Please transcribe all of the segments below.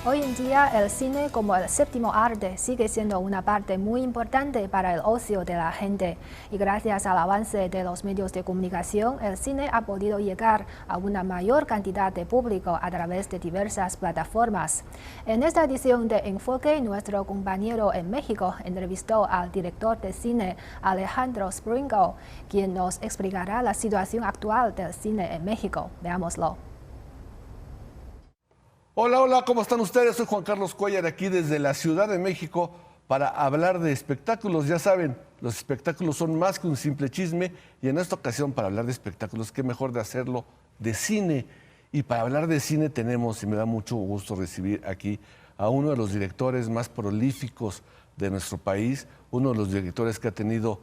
Hoy en día, el cine como el séptimo arte sigue siendo una parte muy importante para el ocio de la gente. Y gracias al avance de los medios de comunicación, el cine ha podido llegar a una mayor cantidad de público a través de diversas plataformas. En esta edición de Enfoque, nuestro compañero en México entrevistó al director de cine Alejandro Springal, quien nos explicará la situación actual del cine en México. Veámoslo. Hola, hola, ¿cómo están ustedes? Soy Juan Carlos Cuellar, aquí desde la Ciudad de México para hablar de espectáculos. Ya saben, los espectáculos son más que un simple chisme y en esta ocasión para hablar de espectáculos, qué mejor de hacerlo de cine. Y para hablar de cine tenemos, y me da mucho gusto recibir aquí a uno de los directores más prolíficos de nuestro país, uno de los directores que ha tenido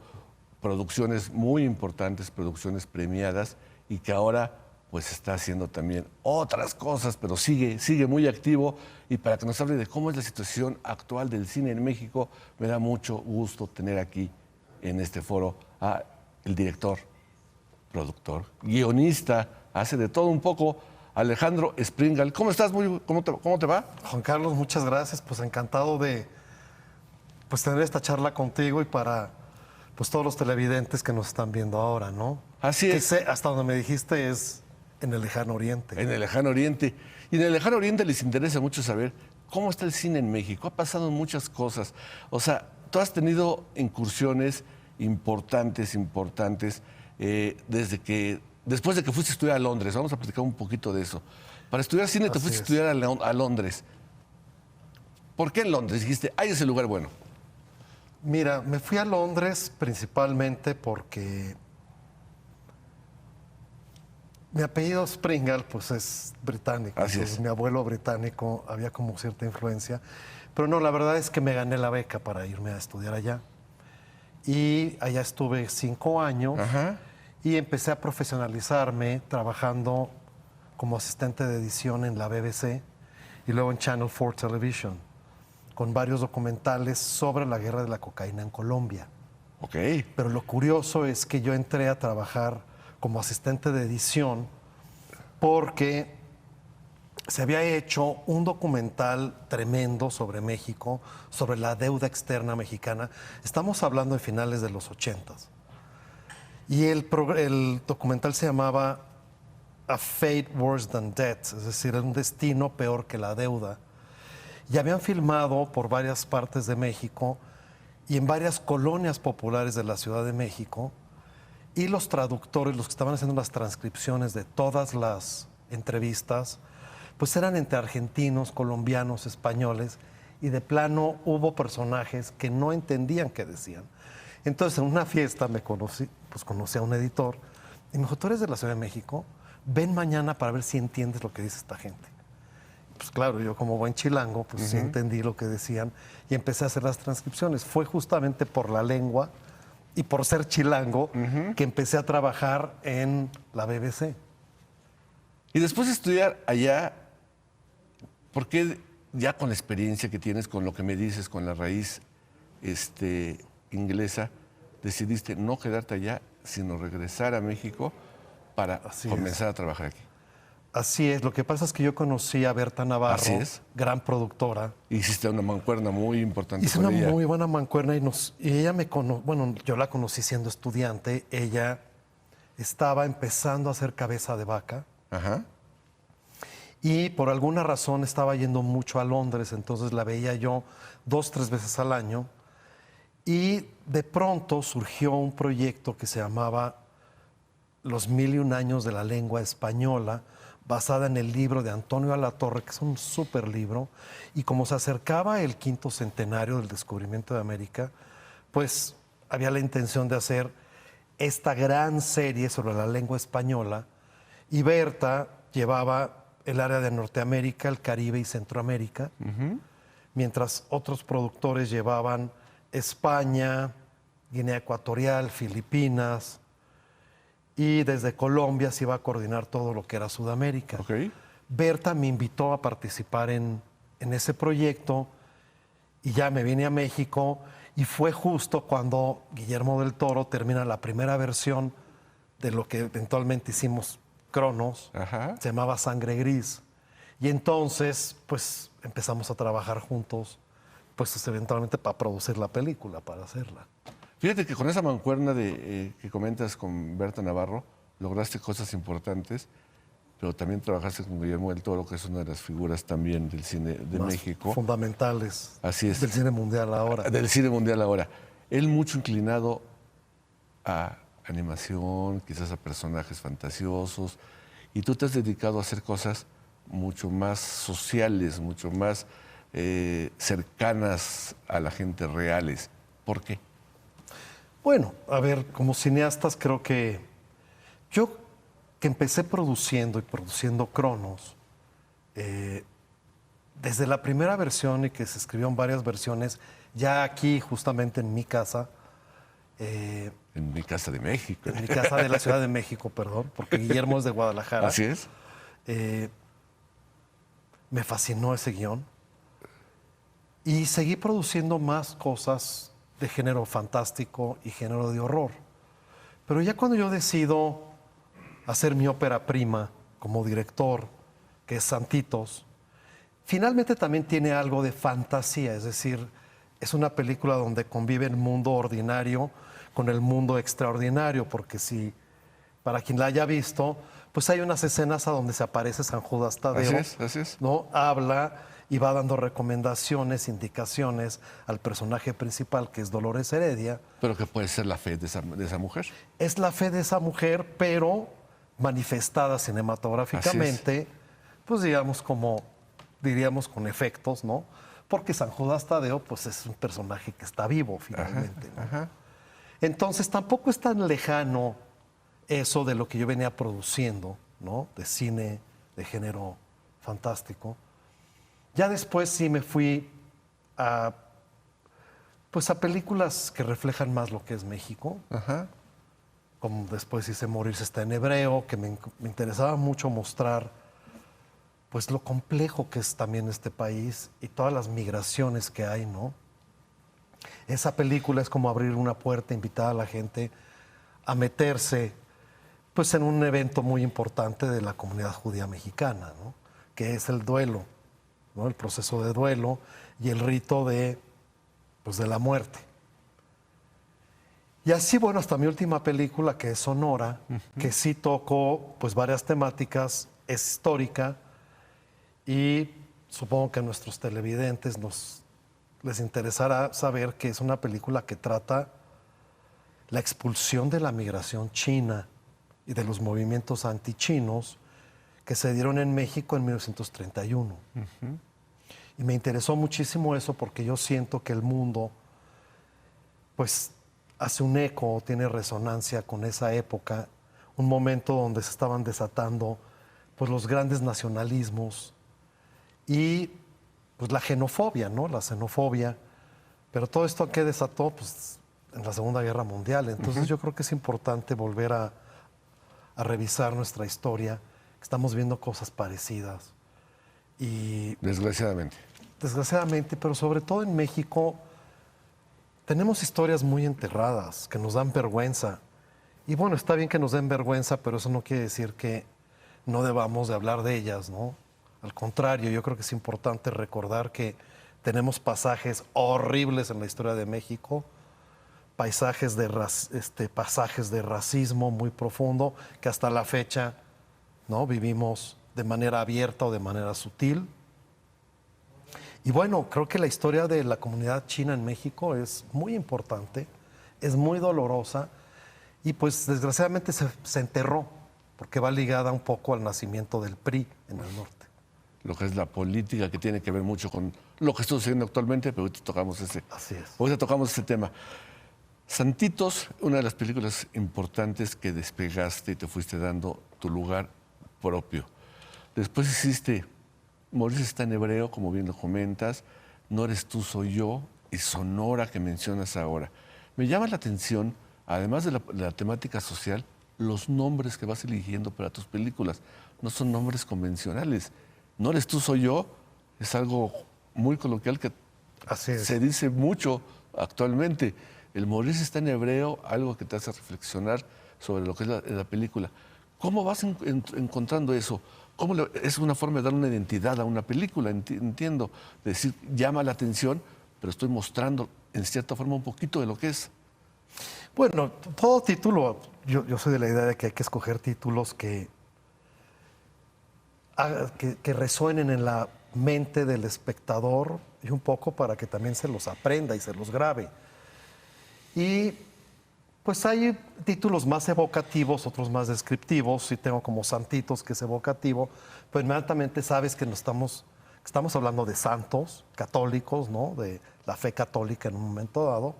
producciones muy importantes, producciones premiadas y que ahora pues está haciendo también otras cosas, pero sigue muy activo. Y para que nos hable de cómo es la situación actual del cine en México, me da mucho gusto tener aquí en este foro a el director, productor, guionista, hace de todo un poco, Alejandro Springal. ¿Cómo estás? ¿Cómo te va? Juan Carlos, muchas gracias. Pues encantado de tener esta charla contigo y para todos los televidentes que nos están viendo ahora, ¿no? Así que es. sé, hasta donde me dijiste es en el Lejano Oriente. En el Lejano Oriente. Y en el Lejano Oriente les interesa mucho saber cómo está el cine en México. Ha pasado muchas cosas. O sea, tú has tenido incursiones importantes, después de que fuiste a estudiar a Londres. Vamos a platicar un poquito de eso. Para estudiar cine te fuiste a estudiar a Londres. ¿Por qué en Londres? Dijiste, ahí es el lugar bueno. Mira, me fui a Londres principalmente porque mi apellido Springal, pues es británico. Así es. Mi abuelo británico, había como cierta influencia. Pero no, la verdad es que me gané la beca para irme a estudiar allá. Y allá estuve 5 años. Ajá. Y empecé a profesionalizarme trabajando como asistente de edición en la BBC y luego en Channel 4 Television, con varios documentales sobre la guerra de la cocaína en Colombia. Ok. Pero lo curioso es que yo entré a trabajar como asistente de edición porque se había hecho un documental tremendo sobre México, sobre la deuda externa mexicana. Estamos hablando de finales de los 80s. Y el documental se llamaba A Fate Worse Than Debt, es decir, un destino peor que la deuda. Y habían filmado por varias partes de México y en varias colonias populares de la Ciudad de México. Y los traductores, los que estaban haciendo las transcripciones de todas las entrevistas, pues eran entre argentinos, colombianos, españoles, y de plano hubo personajes que no entendían qué decían. Entonces, en una fiesta conocí a un editor y me dijo, ¿tú eres de la Ciudad de México? Ven mañana para ver si entiendes lo que dice esta gente. Pues claro, yo como buen chilango, pues sí entendí lo que decían y empecé a hacer las transcripciones. Fue justamente por la lengua y por ser chilango que empecé a trabajar en la BBC. Y después de estudiar allá, ¿por qué ya con la experiencia que tienes, con lo que me dices, con la raíz inglesa, decidiste no quedarte allá, sino regresar a México para comenzar a trabajar aquí? Así es, lo que pasa es que yo conocí a Berta Navarro, gran productora. Hiciste una mancuerna muy importante Hice con una ella. muy buena mancuerna y ella bueno, yo la conocí siendo estudiante. Ella estaba empezando a hacer Cabeza de Vaca. Ajá. Y por alguna razón estaba yendo mucho a Londres, entonces la veía yo 2, 3 veces al año. Y de pronto surgió un proyecto que se llamaba Los 1001 años de la lengua española, basada en el libro de Antonio Alatorre, que es un súper libro. Y como se acercaba el 5º centenario del descubrimiento de América, pues había la intención de hacer esta gran serie sobre la lengua española. Y Berta llevaba el área de Norteamérica, el Caribe y Centroamérica, mientras otros productores llevaban España, Guinea Ecuatorial, Filipinas, y desde Colombia se iba a coordinar todo lo que era Sudamérica. Okay. Berta me invitó a participar en ese proyecto y ya me vine a México y fue justo cuando Guillermo del Toro termina la primera versión de lo que eventualmente hicimos Cronos. Ajá. Se llamaba Sangre Gris. Y entonces, pues empezamos a trabajar juntos, pues eventualmente para producir la película, para hacerla. Fíjate que con esa mancuerna que comentas con Berta Navarro, lograste cosas importantes, pero también trabajaste con Guillermo del Toro, que es una de las figuras también del cine de Más México. fundamentales. Así es. Del cine mundial ahora. Del cine mundial ahora. Él mucho inclinado a animación, quizás a personajes fantasiosos, y tú te has dedicado a hacer cosas mucho más sociales, mucho más cercanas a la gente, reales. ¿Por qué? Bueno, a ver, como cineastas creo que yo que empecé produciendo Cronos, desde la primera versión y que se escribieron varias versiones, ya aquí justamente en mi casa, En mi casa de México. en mi casa de la Ciudad de México, perdón, porque Guillermo es de Guadalajara. Así es. Me fascinó ese guión y seguí produciendo más cosas de género fantástico y género de horror. Pero ya cuando yo decido hacer mi ópera prima como director, que es Santitos, finalmente también tiene algo de fantasía, es decir, es una película donde convive el mundo ordinario con el mundo extraordinario, porque si, para quien la haya visto, pues hay unas escenas a donde se aparece San Judas Tadeo, Así es. ¿no? Habla y va dando recomendaciones, indicaciones al personaje principal, que es Dolores Heredia. Pero que puede ser la fe de esa mujer. Es la fe de esa mujer, pero manifestada cinematográficamente, pues digamos como, diríamos con efectos, ¿no? Porque San Judas Tadeo, pues es un personaje que está vivo finalmente, ¿no? Entonces tampoco es tan lejano eso de lo que yo venía produciendo, ¿no? De cine, de género fantástico. Ya después sí me fui a, pues a películas que reflejan más lo que es México. Como después hice Morirse está en hebreo, que me interesaba mucho mostrar pues lo complejo que es también este país y todas las migraciones que hay, ¿no? Esa película es como abrir una puerta, invitar a la gente a meterse pues en un evento muy importante de la comunidad judía mexicana, ¿no? Que es el duelo, ¿no? El proceso de duelo y el rito de, pues, de la muerte. Y así, bueno, hasta mi última película, que es Sonora, que sí tocó pues varias temáticas, es histórica y supongo que a nuestros televidentes les interesará saber que es una película que trata la expulsión de la migración china y de los movimientos antichinos que se dieron en México en 1931. Y me interesó muchísimo eso porque yo siento que el mundo pues hace un eco, tiene resonancia con esa época, un momento donde se estaban desatando pues los grandes nacionalismos y pues la xenofobia, ¿no? La xenofobia. Pero todo esto que desató pues en la Segunda Guerra Mundial. Entonces yo creo que es importante volver a revisar nuestra historia. Estamos viendo cosas parecidas. Y Desgraciadamente. desgraciadamente, pero sobre todo en México, tenemos historias muy enterradas que nos dan vergüenza. Y bueno, está bien que nos den vergüenza, pero eso no quiere decir que no debamos de hablar de ellas, ¿no? Al contrario, yo creo que es importante recordar que tenemos pasajes horribles en la historia de México, pasajes de racismo muy profundo que hasta la fecha, ¿no? Vivimos de manera abierta o de manera sutil. Y bueno, creo que la historia de la comunidad china en México es muy importante, es muy dolorosa y pues desgraciadamente se enterró porque va ligada un poco al nacimiento del PRI en el norte. Lo que es la política, que tiene que ver mucho con lo que está sucediendo actualmente, pero ahorita tocamos Así es. ahorita tocamos ese tema. Santitos, una de las películas importantes que despegaste y te fuiste dando tu lugar propio. Después hiciste Morirse está en hebreo, como bien lo comentas, No eres tú, soy yo, y Sonora, que mencionas ahora. Me llama la atención, además de la temática social, los nombres que vas eligiendo para tus películas. No son nombres convencionales. No eres tú, soy yo, es algo muy coloquial que Así es. se dice mucho actualmente. El morirse está en hebreo, algo que te hace reflexionar sobre lo que es la película. ¿Cómo vas encontrando eso? es una forma de dar una identidad a una película, entiendo. Decir, llama la atención, pero estoy mostrando en cierta forma un poquito de lo que es. Bueno, todo título, yo soy de la idea de que hay que escoger títulos que resuenen en la mente del espectador y un poco para que también se los aprenda y se los grabe. Y pues hay títulos más evocativos, otros más descriptivos. Si tengo como Santitos, que es evocativo, pues inmediatamente sabes que estamos hablando de santos católicos, ¿no? De la fe católica en un momento dado,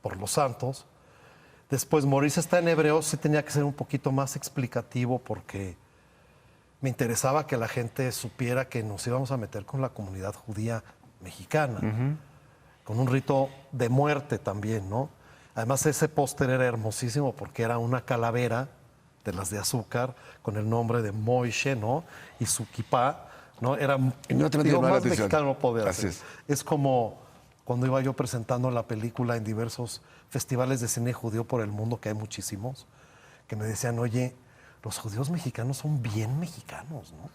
por los santos. Después, Morirse está en hebreo, sí tenía que ser un poquito más explicativo porque me interesaba que la gente supiera que nos íbamos a meter con la comunidad judía mexicana, con un rito de muerte también, ¿no? Además, ese póster era hermosísimo porque era una calavera de las de azúcar con el nombre de Moishe, ¿no? Y su kipá, ¿no? Era digo, más mexicano no podía ser. Es como cuando iba yo presentando la película en diversos festivales de cine judío por el mundo, que hay muchísimos, que me decían, oye, los judíos mexicanos son bien mexicanos, ¿no?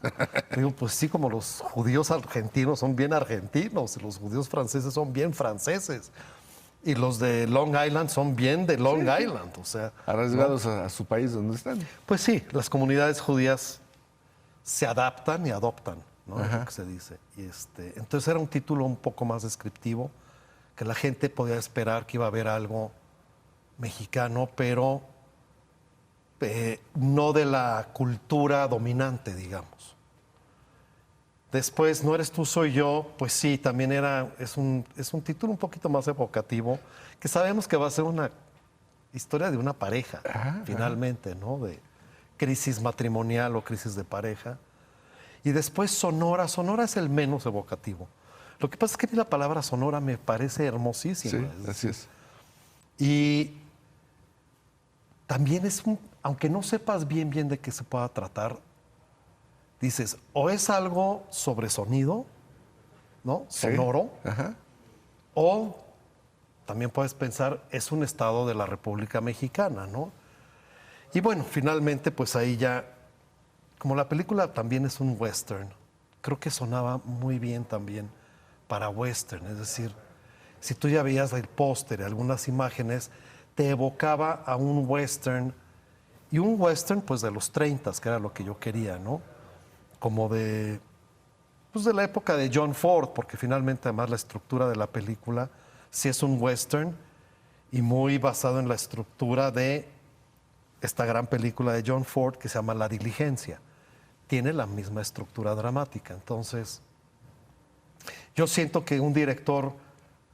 Digo, pues sí, como los judíos argentinos son bien argentinos, y los judíos franceses son bien franceses, y los de Long Island son bien de Long Island, o sea... Arriesgados, ¿no?, a su país donde están. Pues sí, las comunidades judías se adaptan y adoptan, ¿no? Es lo que se dice. Y entonces era un título un poco más descriptivo, que la gente podía esperar que iba a haber algo mexicano, pero no de la cultura dominante, digamos. Después, No eres tú, soy yo, pues sí, también es un título un poquito más evocativo, que sabemos que va a ser una historia de una pareja, finalmente, ¿no? De crisis matrimonial o crisis de pareja. Y después Sonora. Sonora es el menos evocativo. Lo que pasa es que a mí la palabra Sonora me parece hermosísima. Sí, así es. Y también aunque no sepas bien de qué se pueda tratar, dices, o es algo sobre sonido, ¿no? Sonoro, o también puedes pensar, es un estado de la República Mexicana, ¿no? Y bueno, finalmente, pues ahí ya, como la película también es un western, creo que sonaba muy bien también para western, es decir, si tú ya veías el póster y algunas imágenes, te evocaba a un western, y un western pues de los 30, que era lo que yo quería, ¿no? Como de la época de John Ford, porque finalmente además la estructura de la película sí es un western y muy basado en la estructura de esta gran película de John Ford que se llama La Diligencia. Tiene la misma estructura dramática. Entonces, yo siento que un director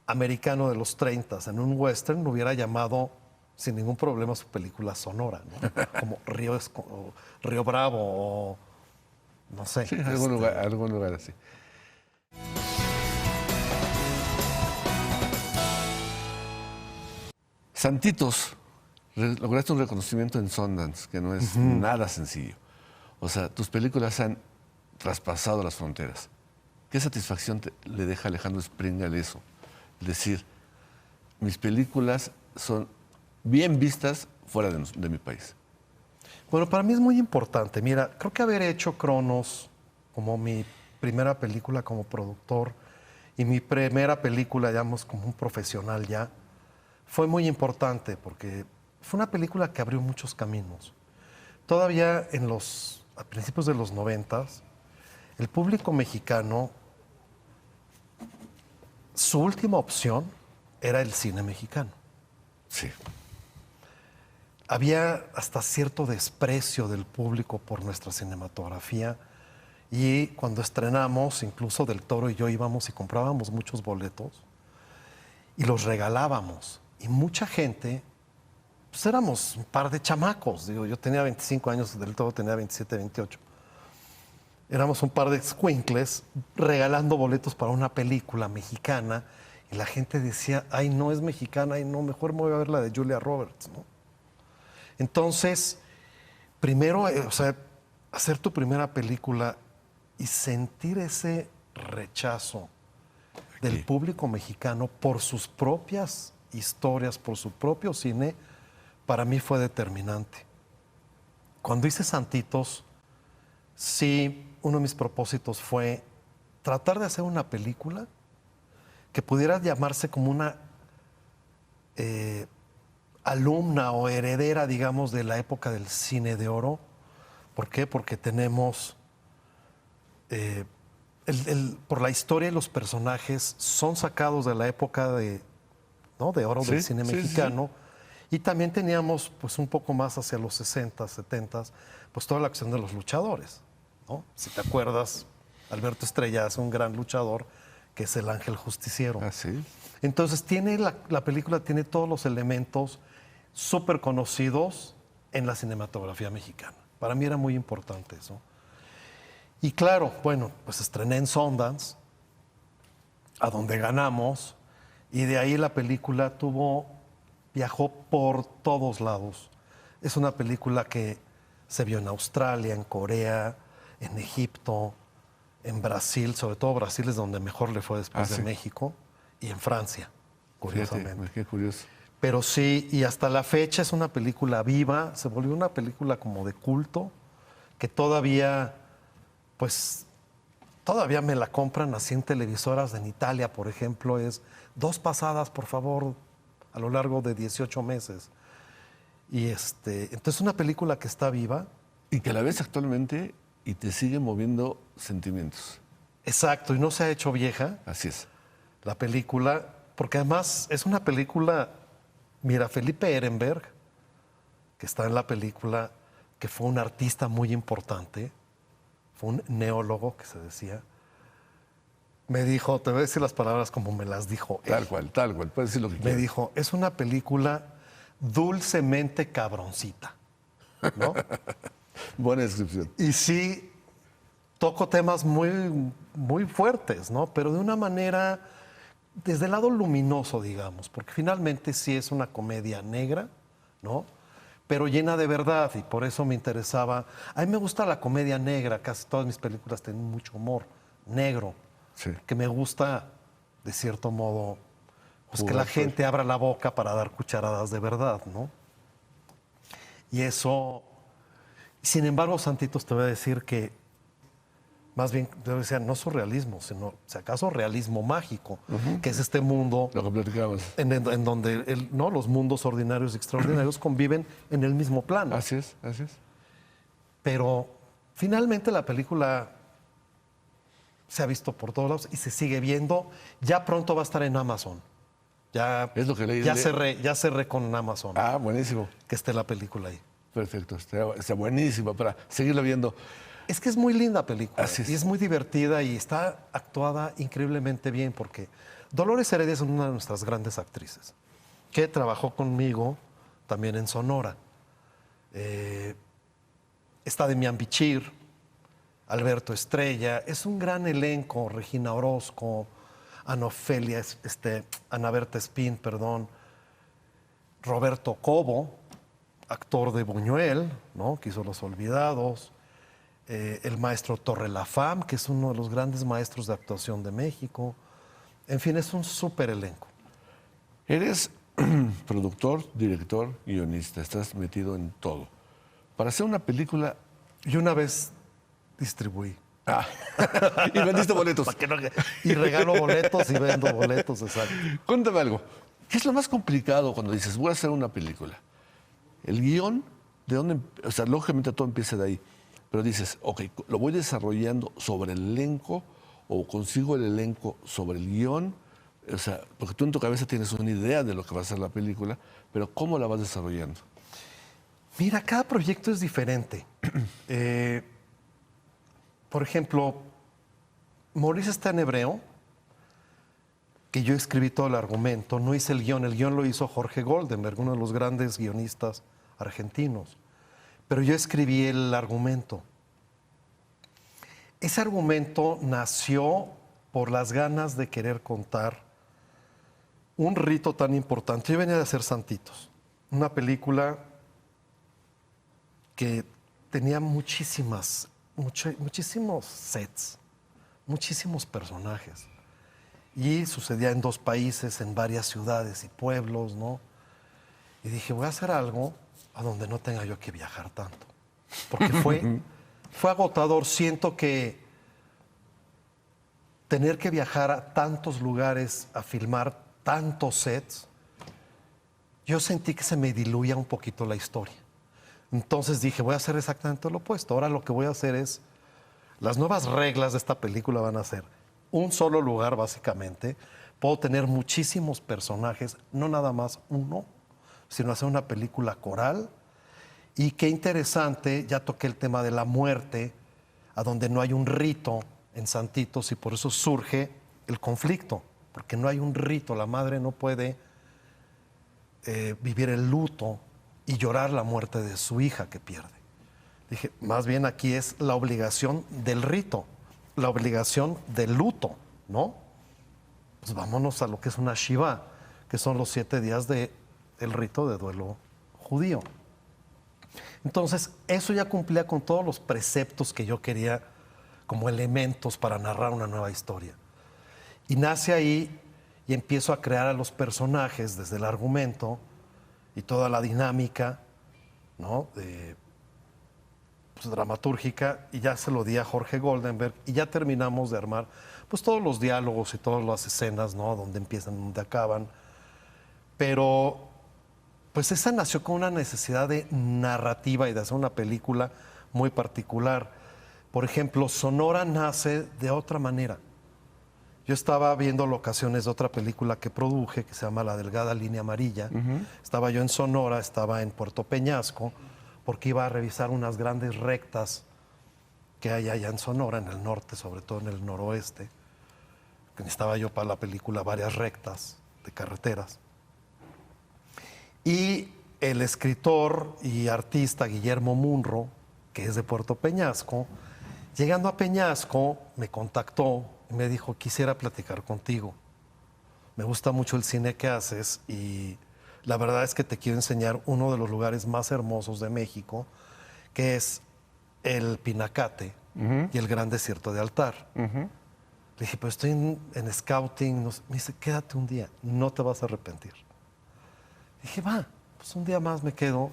americano de los 30 en un western hubiera llamado sin ningún problema su película Sonora, ¿no? Como Río Bravo o no sé. Sí, algún lugar así. Santitos, lograste un reconocimiento en Sundance, que no es nada sencillo. O sea, tus películas han traspasado las fronteras. ¿Qué satisfacción le deja a Alejandro Springal eso? Es decir, mis películas son bien vistas fuera de mi país. Bueno, para mí es muy importante. Mira, creo que haber hecho Cronos como mi primera película como productor y mi primera película, digamos, como un profesional ya, fue muy importante porque fue una película que abrió muchos caminos. Todavía a principios de los 90, el público mexicano, su última opción era el cine mexicano. Sí. Había hasta cierto desprecio del público por nuestra cinematografía y cuando estrenamos, incluso Del Toro y yo íbamos y comprábamos muchos boletos y los regalábamos. Y mucha gente, pues éramos un par de chamacos, digo, yo tenía 25 años, Del Toro tenía 27, 28. Éramos un par de escuincles regalando boletos para una película mexicana y la gente decía, ay, no es mexicana, ay, no, mejor me voy a ver la de Julia Roberts, ¿no? Entonces, primero, hacer tu primera película y sentir ese rechazo del público mexicano por sus propias historias, por su propio cine, para mí fue determinante. Cuando hice Santitos, sí uno de mis propósitos fue tratar de hacer una película que pudiera llamarse como una alumna o heredera, digamos, de la época del cine de oro. ¿Por qué? Porque tenemos, por la historia y los personajes son sacados de la época de oro del cine mexicano. Y también teníamos, pues un poco más hacia los 60, 70, pues toda la acción de los luchadores, ¿no? Si te acuerdas, Alberto Estrella es un gran luchador, que es el Ángel Justiciero. Ah, sí. Entonces, la película tiene todos los elementos súper conocidos en la cinematografía mexicana. Para mí era muy importante eso. Y claro, bueno, pues estrené en Sundance, a donde ganamos, y de ahí la película viajó por todos lados. Es una película que se vio en Australia, en Corea, en Egipto, en Brasil, sobre todo Brasil es donde mejor le fue después de México, y en Francia, curiosamente. Fíjate, qué curioso. Pero sí, y hasta la fecha es una película viva, se volvió una película como de culto, que todavía me la compran así en televisoras en Italia, por ejemplo, es 2 pasadas, por favor, a lo largo de 18 meses. Y entonces es una película que está viva. Y que la ves actualmente y te sigue moviendo sentimientos. Exacto, y no se ha hecho vieja. Así es. La película, porque además es una película, mira, Felipe Ehrenberg, que está en la película, que fue un artista muy importante, fue un neólogo, que se decía, me dijo, te voy a decir las palabras como me las dijo él. Tal cual, puedes decir lo que quieras. Me dijo, es una película dulcemente cabroncita, ¿no? Buena descripción. Y sí, toco temas muy, muy fuertes, ¿no? Pero de una manera, desde el lado luminoso, digamos, porque finalmente sí es una comedia negra, ¿no? Pero llena de verdad, y por eso me interesaba. A mí me gusta la comedia negra, casi todas mis películas tienen mucho humor negro, que me gusta, de cierto modo, pues que la gente abra la boca para dar cucharadas de verdad, ¿no? Y eso, sin embargo, Santitos, te voy a decir que más bien, yo decía, no surrealismo, sino, si acaso, realismo mágico, que es este mundo lo que platicamos, en donde los mundos ordinarios y extraordinarios conviven en el mismo plano. Así es. Pero finalmente la película se ha visto por todos lados y se sigue viendo. Ya pronto va a estar en Amazon. Ya, es lo que leí. Ya cerré con Amazon. Ah, buenísimo. Que esté la película ahí. Perfecto, está buenísima para seguirla viendo. Es que es muy linda película. Así es. Y es muy divertida y está actuada increíblemente bien porque Dolores Heredia es una de nuestras grandes actrices que trabajó conmigo también en Sonora. Está Demián Bichir, Alberto Estrella. Es un gran elenco. Regina Orozco, Ana Berta Espín, perdón. Roberto Cobo, actor de Buñuel, ¿no? Que hizo Los Olvidados. El maestro Torrelafam, que es uno de los grandes maestros de actuación de México. En fin, es un súper elenco. Eres productor, director, guionista, estás metido en todo. Para hacer una película... Y una vez distribuí. Y vendiste boletos. Y regalo boletos y vendo boletos, exacto. Cuéntame algo. ¿Qué es lo más complicado cuando dices, voy a hacer una película? El guión, ¿de dónde? O sea, lógicamente todo empieza de ahí. Pero dices, ok, lo voy desarrollando sobre el elenco o consigo el elenco sobre el guión. O sea, porque tú en tu cabeza tienes una idea de lo que va a ser la película, pero ¿cómo la vas desarrollando? Mira, cada proyecto es diferente. Por ejemplo, Maurice está en hebreo, que yo escribí todo el argumento, no hice el guión lo hizo Jorge Goldenberg, uno de los grandes guionistas argentinos. Pero yo escribí el argumento. Ese argumento nació por las ganas de querer contar un rito tan importante. Yo venía de hacer Santitos, una película que tenía muchísimos sets, muchísimos personajes. Y sucedía en 2 países, en varias ciudades y pueblos, ¿no? Y dije, voy a hacer algo a donde no tenga yo que viajar tanto. Porque fue Fue agotador. Siento que tener que viajar a tantos lugares, a filmar tantos sets, yo sentí que se me diluía un poquito la historia. Entonces dije, voy a hacer exactamente lo opuesto. Ahora lo que voy a hacer es, las nuevas reglas de esta película van a ser un solo lugar, básicamente. Puedo tener muchísimos personajes, no nada más uno, sino hacer una película coral. Y qué interesante, ya toqué el tema de la muerte, a donde no hay un rito en Santitos, y por eso surge el conflicto, porque no hay un rito, la madre no puede vivir el luto y llorar la muerte de su hija que pierde. Dije, más bien aquí es la obligación del rito, la obligación del luto, ¿no? Pues vámonos a lo que es una Shiva, que son los 7 días del rito de duelo judío. Entonces, eso ya cumplía con todos los preceptos que yo quería como elementos para narrar una nueva historia. Y nace ahí y empiezo a crear a los personajes desde el argumento y toda la dinámica, ¿no? Pues, dramatúrgica, y ya se lo di a Jorge Goldenberg y ya terminamos de armar pues todos los diálogos y todas las escenas, ¿no? Donde empiezan, donde acaban. Pero pues esa nació con una necesidad de narrativa y de hacer una película muy particular. Por ejemplo, Sonora nace de otra manera. Yo estaba viendo locaciones de otra película que produje, que se llama La Delgada Línea Amarilla. Estaba yo en Sonora, estaba en Puerto Peñasco, porque iba a revisar unas grandes rectas que hay allá en Sonora, en el norte, sobre todo en el noroeste. Que necesitaba yo para la película varias rectas de carreteras. Y el escritor y artista Guillermo Munro, que es de Puerto Peñasco, llegando a Peñasco, me contactó y me dijo, quisiera platicar contigo. Me gusta mucho el cine que haces y la verdad es que te quiero enseñar uno de los lugares más hermosos de México, que es el Pinacate y el Gran Desierto de Altar. Le dije, pues estoy en scouting. Me dice, quédate un día, no te vas a arrepentir. Dije, va, pues un día más me quedo.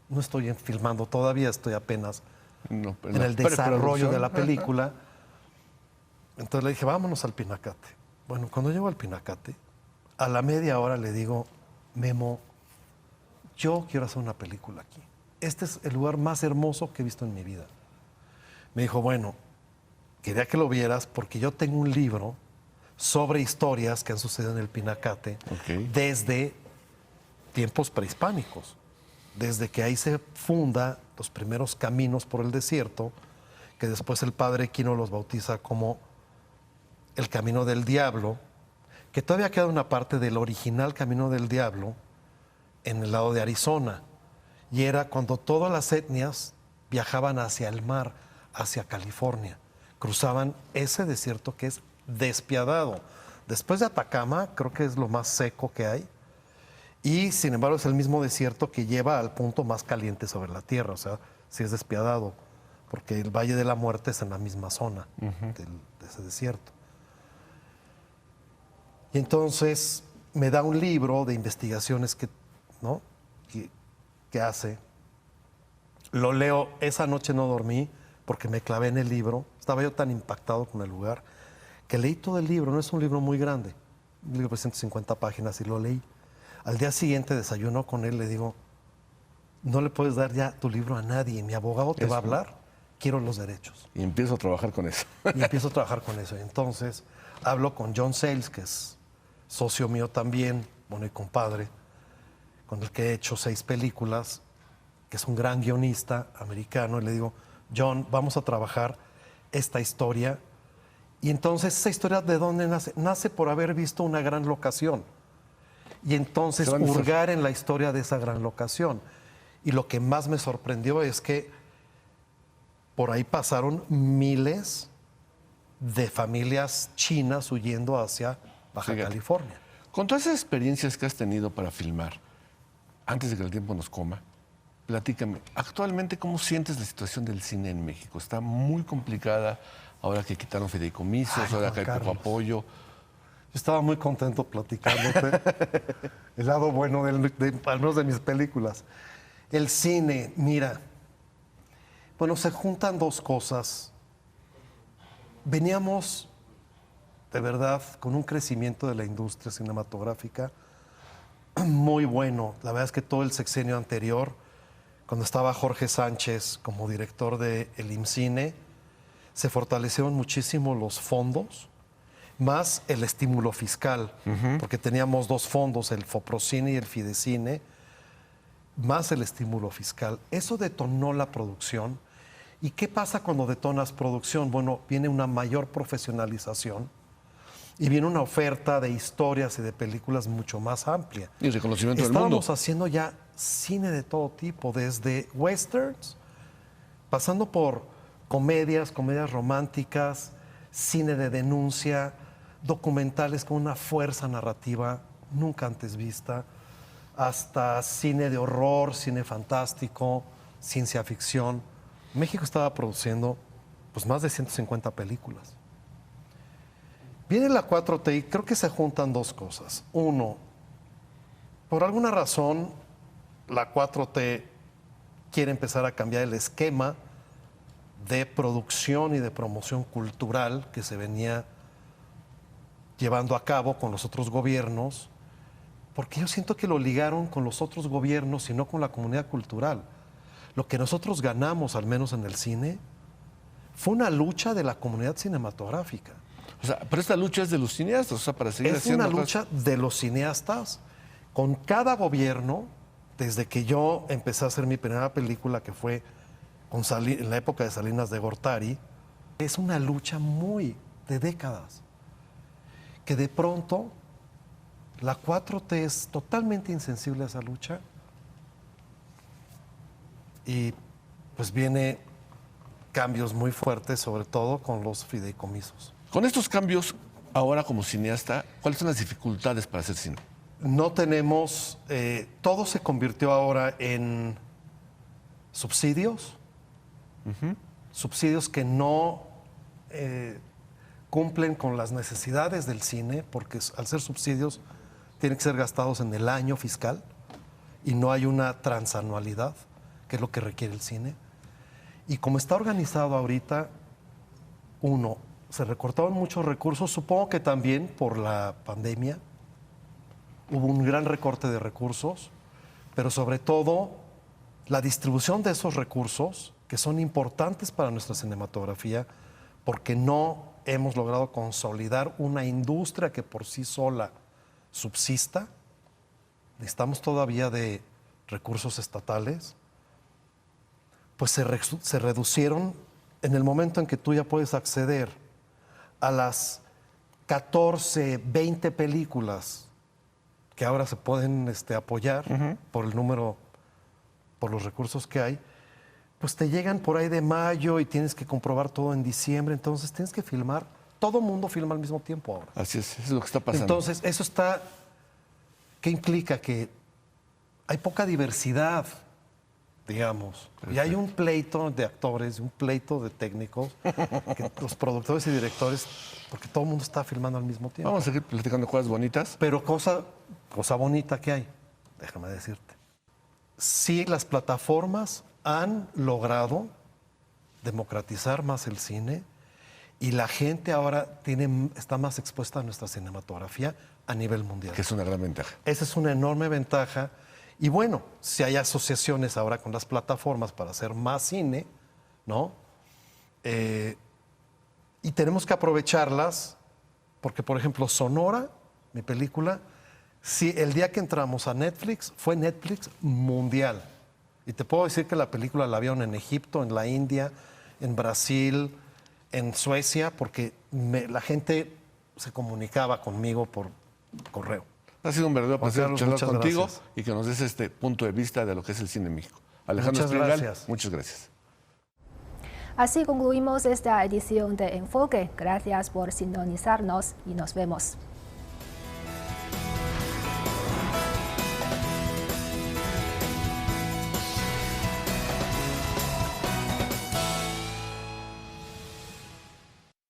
No estoy filmando todavía, estoy apenas en el desarrollo de la película. Entonces le dije, vámonos al Pinacate. Bueno, cuando llego al Pinacate, a la media hora le digo, Memo, yo quiero hacer una película aquí. Este es el lugar más hermoso que he visto en mi vida. Me dijo, bueno, quería que lo vieras porque yo tengo un libro sobre historias que han sucedido en el Pinacate desde tiempos prehispánicos, desde que ahí se funda los primeros caminos por el desierto, que después el padre Quino los bautiza como el Camino del Diablo, que todavía queda una parte del original Camino del Diablo en el lado de Arizona, y era cuando todas las etnias viajaban hacia el mar, hacia California, cruzaban ese desierto que es despiadado. Después de Atacama, creo que es lo más seco que hay, y sin embargo es el mismo desierto que lleva al punto más caliente sobre la tierra, o sea, sí es despiadado, porque el Valle de la Muerte es en la misma zona de ese desierto. Y entonces me da un libro de investigaciones que hace. Lo leo, esa noche no dormí porque me clavé en el libro. Estaba yo tan impactado con el lugar que leí todo el libro. No es un libro muy grande, un libro de 150 páginas, y lo leí. Al día siguiente desayuno con él, le digo, no le puedes dar ya tu libro a nadie, mi abogado te va a hablar, quiero los derechos. Y empiezo a trabajar con eso. Y empiezo a trabajar con eso. Y entonces hablo con John Sayles, que es socio mío también, bueno, y compadre, con el que he hecho 6 películas, que es un gran guionista americano, y le digo, John, vamos a trabajar esta historia. Y entonces, ¿esa historia de dónde nace? Nace por haber visto una gran locación. Y entonces hurgar en la historia de esa gran locación. Y lo que más me sorprendió es que por ahí pasaron miles de familias chinas huyendo hacia Baja California. Con todas esas experiencias que has tenido para filmar, antes de que el tiempo nos coma, platícame, actualmente, ¿cómo sientes la situación del cine en México? Está muy complicada ahora que quitaron fideicomisos, ahora que hay poco apoyo. Yo estaba muy contento platicándote el lado bueno al menos de mis películas. El cine, mira, Bueno, se juntan dos cosas. Veníamos, de verdad, con un crecimiento de la industria cinematográfica muy bueno. La verdad es que todo el sexenio anterior, cuando estaba Jorge Sánchez como director de el IMCINE, se fortalecieron muchísimo los fondos, más el estímulo fiscal, porque teníamos dos fondos, el FOPROCINE y el Fidecine, más el estímulo fiscal. Eso detonó la producción. ¿Y qué pasa cuando detonas producción? Bueno, viene una mayor profesionalización y viene una oferta de historias y de películas mucho más amplia. Y reconocimiento del mundo. Estábamos haciendo ya cine de todo tipo, desde westerns, pasando por comedias románticas, cine de denuncia, documentales con una fuerza narrativa nunca antes vista, hasta cine de horror, cine fantástico, ciencia ficción. México estaba produciendo pues, más de 150 películas. Viene la 4T y creo que se juntan dos cosas. Uno, por alguna razón, la 4T quiere empezar a cambiar el esquema de producción y de promoción cultural que se venía llevando a cabo con los otros gobiernos, porque yo siento que lo ligaron con los otros gobiernos y no con la comunidad cultural. Lo que nosotros ganamos, al menos en el cine, fue una lucha de la comunidad cinematográfica. O sea, pero esta lucha es de los cineastas, o sea, para seguir haciendo... Es una lucha de los cineastas. Con cada gobierno, desde que yo empecé a hacer mi primera película, que fue en la época de Salinas de Gortari, es una lucha muy de décadas. Que de pronto la 4T es totalmente insensible a esa lucha y pues viene cambios muy fuertes, sobre todo con los fideicomisos. Con estos cambios, ahora como cineasta, ¿cuáles son las dificultades para hacer cine? No tenemos, todo se convirtió ahora en subsidios, subsidios que no cumplen con las necesidades del cine, porque al ser subsidios tienen que ser gastados en el año fiscal y no hay una transanualidad, que es lo que requiere el cine. Y como está organizado ahorita, uno, se recortaron muchos recursos, supongo que también por la pandemia hubo un gran recorte de recursos, pero sobre todo la distribución de esos recursos, que son importantes para nuestra cinematografía, porque no hemos logrado consolidar una industria que por sí sola subsista. Necesitamos todavía de recursos estatales. Pues se reducieron en el momento en que tú ya puedes acceder a las 14, 20 películas que ahora se pueden apoyar por el número, por los recursos que hay, pues te llegan por ahí de mayo y tienes que comprobar todo en diciembre, entonces tienes que filmar, todo mundo filma al mismo tiempo ahora. Así es lo que está pasando. Entonces, eso está, ¿qué implica? Que hay poca diversidad, digamos, y hay un pleito de actores, un pleito de técnicos, que los productores y directores, porque todo el mundo está filmando al mismo tiempo. Vamos a seguir platicando cosas bonitas. Pero cosa bonita que hay, déjame decirte. Sí, las plataformas han logrado democratizar más el cine y la gente ahora está más expuesta a nuestra cinematografía a nivel mundial. Que es una gran ventaja. Esa es una enorme ventaja. Y bueno, si hay asociaciones ahora con las plataformas para hacer más cine, ¿no? Y tenemos que aprovecharlas, porque por ejemplo Sonora, mi película, sí, el día que entramos a Netflix, fue Netflix mundial. Y te puedo decir que la película la vieron en Egipto, en la India, en Brasil, en Suecia, porque la gente se comunicaba conmigo por correo. Ha sido un verdadero placer charlar contigo gracias. Y que nos des este punto de vista de lo que es el cine en México. Alejandro Muchas Espingal, gracias. muchas gracias. Así concluimos esta edición de Enfoque. Gracias por sintonizarnos y nos vemos.